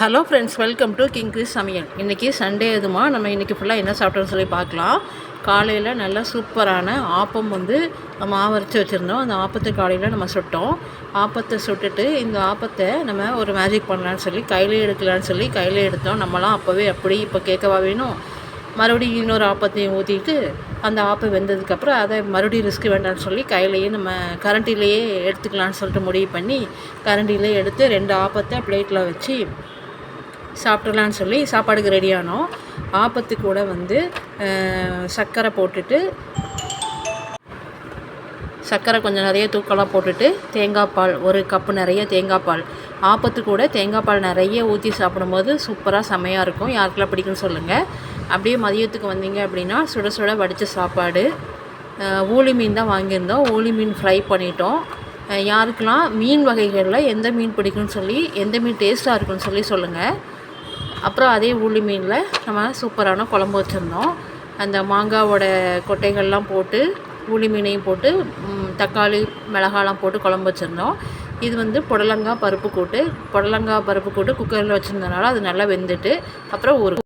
Hello friends, welcome to king Chris சமையல். இன்றைக்கி Sunday எதுமா நம்ம இன்றைக்கி ஃபுல்லாக என்ன சாப்பிட்டோன்னு சொல்லி பார்க்கலாம். காலையில் நல்லா சூப்பரான ஆப்பம் மாவு அரைச்சி வச்சுருந்தோம். அந்த ஆப்பத்தை காலையில் நம்ம சுட்டோம். ஆப்பத்தை சுட்டுட்டு இந்த ஆப்பத்தை நம்ம ஒரு மேஜிக் பண்ணலான்னு சொல்லி கையிலே எடுக்கலான்னு சொல்லி கையிலே எடுத்தோம். நம்மலாம் அப்போவே அப்படி இப்போ கேட்கவா வேணும், மறுபடியும் இன்னொரு ஆப்பத்தையும் ஊற்றிட்டு அந்த ஆப்பம் வெந்ததுக்கப்புறம் அதை மறுபடியும் ரிஸ்க் வேண்டாம்னு சொல்லி கையிலேயே நம்ம கரண்டிலேயே எடுத்துக்கலான்னு சொல்லிட்டு முடிவு பண்ணி கரண்டிலே எடுத்து 2 ஆப்பத்தை பிளேட்டில் வச்சு சாப்பிட்றலான்னு சொல்லி சாப்பாடுக்கு ரெடியானோம். ஆப்பத்து கூட சர்க்கரை போட்டுட்டு, சர்க்கரை கொஞ்சம் நிறைய தூக்கலாக போட்டுட்டு தேங்காய் பால் 1 கப்பு நிறைய தேங்காய் பால். ஆப்பத்து கூட தேங்காய் பால் நிறைய ஊற்றி சாப்பிடும்போது சூப்பராக செமையாக இருக்கும். யாருக்கெல்லாம் பிடிக்குன்னு சொல்லுங்கள். அப்படியே மதியத்துக்கு வந்தீங்க அப்படின்னா சுட சுட வடித்த சாப்பாடு. ஊளி மீன் தான் வாங்கியிருந்தோம். ஊளி மீன் ஃப்ரை பண்ணிட்டோம். யாருக்கெல்லாம் மீன் வகைகளில் எந்த மீன் பிடிக்குன்னு சொல்லி, எந்த மீன் டேஸ்ட்டாக இருக்குன்னு சொல்லி சொல்லுங்கள். அப்புறம் அதே ஊளி மீனில் நம்ம சூப்பரான குழம்பு வச்சுருந்தோம். அந்த மாங்காவோட கொட்டைகள்லாம் போட்டு ஊளி மீனையும் போட்டு தக்காளி மிளகாலாம் போட்டு குழம்பு வச்சுருந்தோம். இது புடலங்காய் பருப்பு கூட்டு குக்கரில் வச்சுருந்தனால அது நல்லா வெந்துட்டு அப்புறம் ஒரு